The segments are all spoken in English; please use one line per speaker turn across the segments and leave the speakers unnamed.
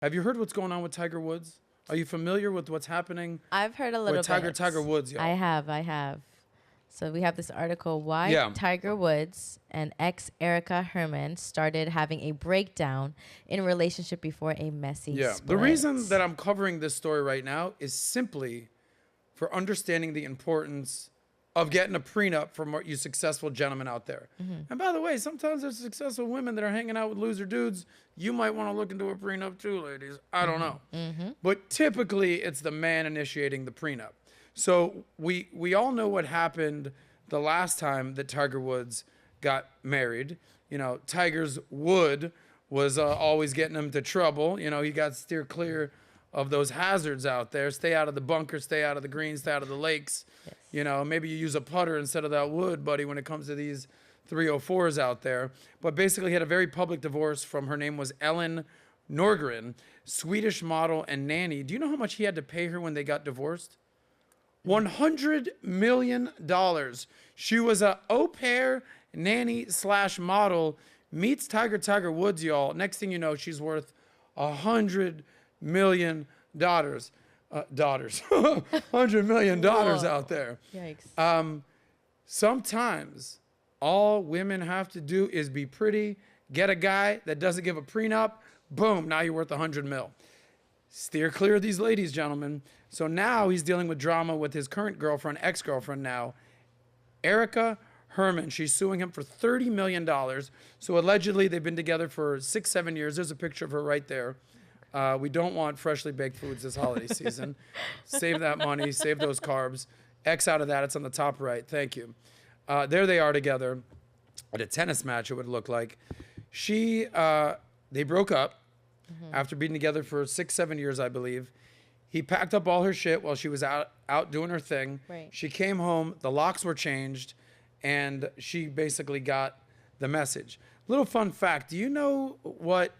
Have you heard what's going on with Tiger Woods? Are you familiar with what's happening?
I've heard a little
with
bit.
Tiger Woods, y'all.
I have. So we have this article, why Tiger Woods and ex Erica Herman started having a breakdown in a relationship before a messy split.
The reason that I'm covering this story right now is simply for understanding the importance of getting a prenup from you successful gentlemen out there. And by the way, sometimes there's successful women that are hanging out with loser dudes. You might want to look into a prenup too, ladies. I don't know. But typically, it's the man initiating the prenup. So we all know what happened the last time that Tiger Woods got married. You know, Tiger's wood was always getting him to trouble. You know, he got to steer clear of those hazards out there. Stay out of the bunker, stay out of the greens, stay out of the lakes.
Yes.
You know, maybe you use a putter instead of that wood, buddy, when it comes to these 304s out there. But basically, he had a very public divorce from, her name was Ellen Norgren, Swedish model and nanny. Do you know how much he had to pay her when they got divorced? $100 million. She was a au pair nanny / model, meets Tiger Woods, y'all. Next thing you know, she's worth $100 million. $100 million out there.
Yikes.
Sometimes all women have to do is be pretty, get a guy that doesn't give a prenup, boom, now you're worth $100 million. Steer clear of these ladies, gentlemen. So now he's dealing with drama with his current girlfriend, ex-girlfriend now, Erica Herman. She's suing him for $30 million. So allegedly they've been together for 6-7 years. There's a picture of her right there. We don't want freshly baked foods this holiday season. Save that money, save those carbs. X out of that, it's on the top right. Thank you. There they are together at a tennis match, it would look like. They broke up after being together for 6-7 years, I believe. He packed up all her shit while she was out doing her thing.
Right.
She came home, the locks were changed, and she basically got the message. Little fun fact, do you know what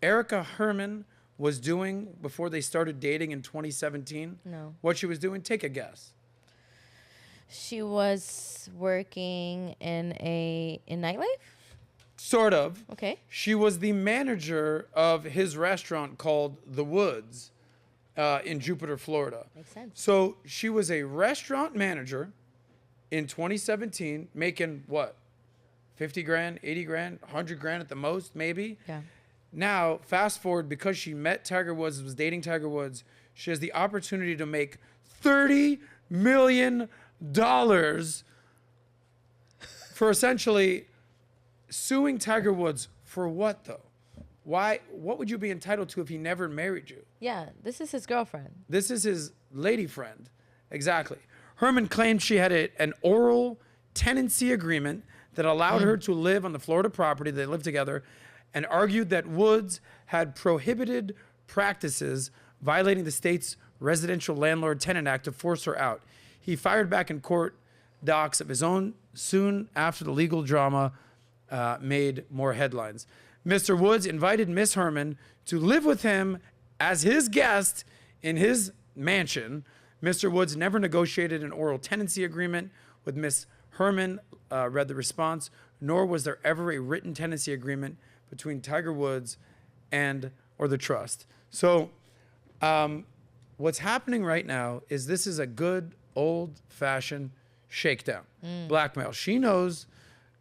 Erica Herman was doing before they started dating in 2017?
No.
What she was doing? Take a guess.
She was working in nightlife?
Sort of.
Okay.
She was the manager of his restaurant called The Woods in Jupiter, Florida.
Makes sense.
So she was a restaurant manager in 2017, making what? 50 grand, 80 grand, 100 grand at the most, maybe?
Yeah.
Now, fast forward, because she met Tiger Woods, was dating Tiger Woods, she has the opportunity to make $30 million for essentially suing Tiger Woods for what, though? Why? What would you be entitled to if he never married you?
Yeah, this is his girlfriend.
This is his lady friend. Exactly. Herman claimed she had an oral tenancy agreement that allowed her to live on the Florida property. They lived together, and argued that Woods had prohibited practices violating the state's Residential Landlord-Tenant Act to force her out. He fired back in court docs of his own soon after the legal drama made more headlines. Mr. Woods invited Miss Herman to live with him as his guest in his mansion. Mr. Woods never negotiated an oral tenancy agreement with Miss Herman, read the response, nor was there ever a written tenancy agreement between Tiger Woods or the trust. So what's happening right now is this is a good old-fashioned shakedown, blackmail. She knows,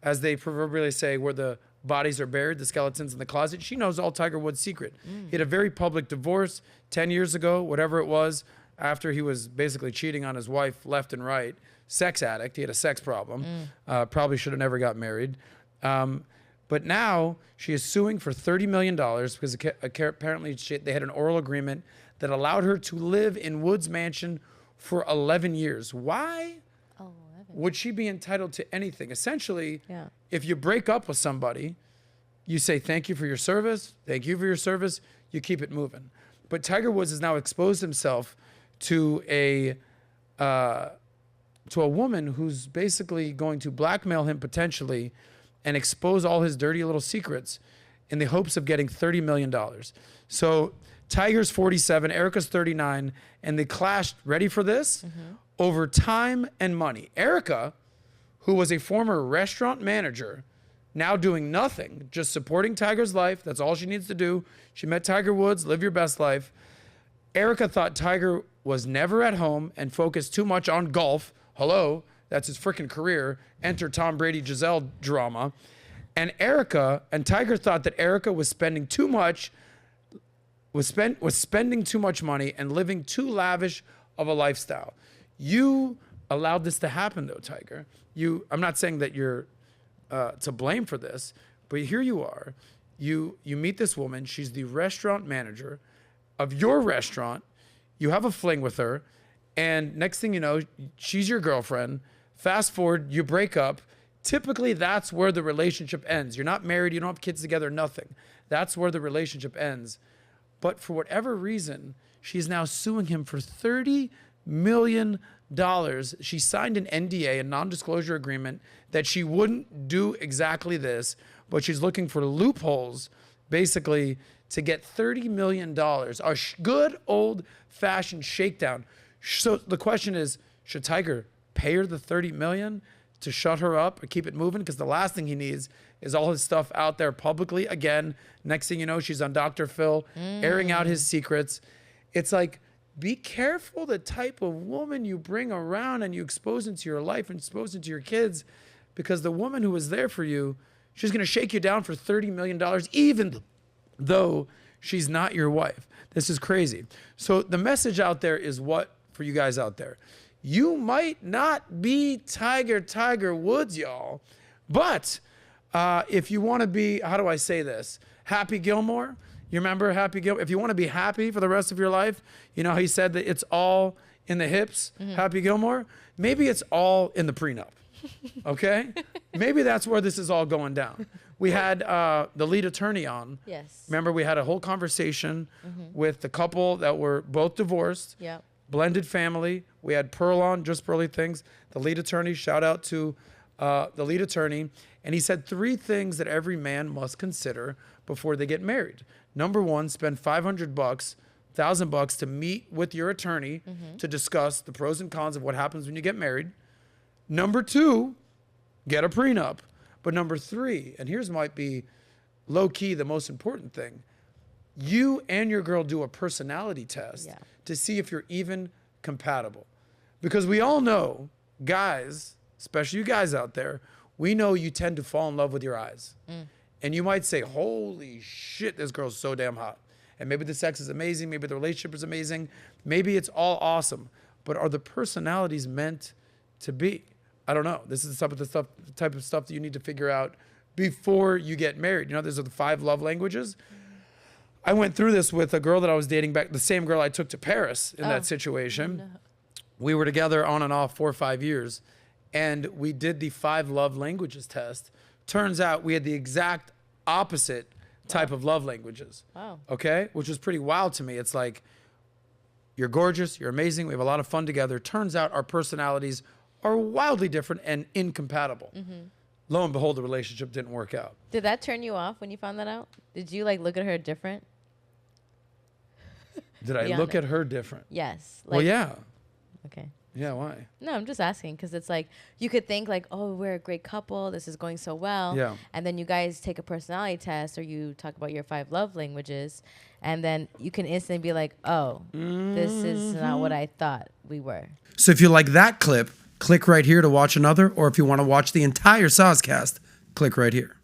as they proverbially say, where the bodies are buried, the skeletons in the closet. She knows all Tiger Woods' secret. He had a very public divorce 10 years ago, whatever it was, after he was basically cheating on his wife left and right. Sex addict. He had a sex problem. Probably should have never got married. But now she is suing for $30 million because apparently they had an oral agreement that allowed her to live in Woods' mansion for 11 years. Why would she be entitled to anything? Essentially, if you break up with somebody, you say, thank you for your service, you keep it moving. But Tiger Woods has now exposed himself to a woman who's basically going to blackmail him potentially and expose all his dirty little secrets in the hopes of getting $30 million. So Tiger's 47, Erica's 39, and they clashed, ready for this? Over time and money. Erica, who was a former restaurant manager, now doing nothing, just supporting Tiger's life. That's all she needs to do. She met Tiger Woods, live your best life. Erica thought Tiger was never at home and focused too much on golf. Hello, that's his freaking career. Enter Tom Brady Giselle drama. And Tiger thought that Erica was spending too much money and living too lavish of a lifestyle. You allowed this to happen though, Tiger. I'm not saying that you're to blame for this, but here you are. You meet this woman. She's the restaurant manager of your restaurant. You have a fling with her, and next thing you know, she's your girlfriend. Fast forward, you break up. Typically, that's where the relationship ends. You're not married, you don't have kids together, nothing. That's where the relationship ends. But for whatever reason, she's now suing him for $30 million. She signed an NDA, a non-disclosure agreement, that she wouldn't do exactly this, but she's looking for loopholes, basically, to get $30 million. A good old-fashioned shakedown. So the question is, should Tiger pay her the $30 million to shut her up or keep it moving? Because the last thing he needs is all his stuff out there publicly. Again, next thing you know, she's on Dr. Phil, airing out his secrets. It's like, be careful the type of woman you bring around and you expose into your life and expose into your kids, because the woman who was there for you, she's going to shake you down for $30 million, even though she's not your wife. This is crazy. So the message out there is what for you guys out there? You might not be Tiger Woods, y'all, but if you want to be, how do I say this? Happy Gilmore. You remember Happy Gilmore? If you want to be happy for the rest of your life, you know, he said that it's all in the hips, Happy Gilmore. Maybe it's all in the prenup, okay? Maybe that's where this is all going down. We had the lead attorney on.
Yes.
Remember, we had a whole conversation with the couple that were both divorced.
Yeah.
Blended family. We had Pearl on, Just Pearly Things. The lead attorney, shout out to the lead attorney. And he said 3 things that every man must consider before they get married. Number 1, spend $500, $1,000 to meet with your attorney to discuss the pros and cons of what happens when you get married. Number 2, get a prenup. But number 3, and here's might be low key the most important thing, you and your girl do a personality test to see if you're even compatible. Because we all know, guys, especially you guys out there, we know you tend to fall in love with your eyes. And you might say, holy shit, this girl's so damn hot. And maybe the sex is amazing, maybe the relationship is amazing, maybe it's all awesome. But are the personalities meant to be? I don't know. This is the type of stuff that you need to figure out before you get married. You know, there's the 5 love languages. I went through this with a girl that I was dating back, the same girl I took to Paris in that situation. No. We were together on and off 4 or 5 years, and we did the 5 love languages test. Turns out we had the exact opposite type of love languages. Wow. Okay? Which was pretty wild to me. It's like, you're gorgeous, you're amazing, we have a lot of fun together. Turns out our personalities are wildly different and incompatible. Lo and behold, the relationship didn't work out.
Did that turn you off when you found that out? Did you like look at her different?
Did I look at her different?
Yes.
Like, well, yeah.
Okay.
Yeah, why?
No, I'm just asking because it's like you could think like, oh, we're a great couple. This is going so well.
Yeah.
And then you guys take a personality test or you talk about your 5 love languages. And then you can instantly be like, oh, this is not what I thought we were.
So if you like that clip, click right here to watch another. Or if you want to watch the entire Soscast, click right here.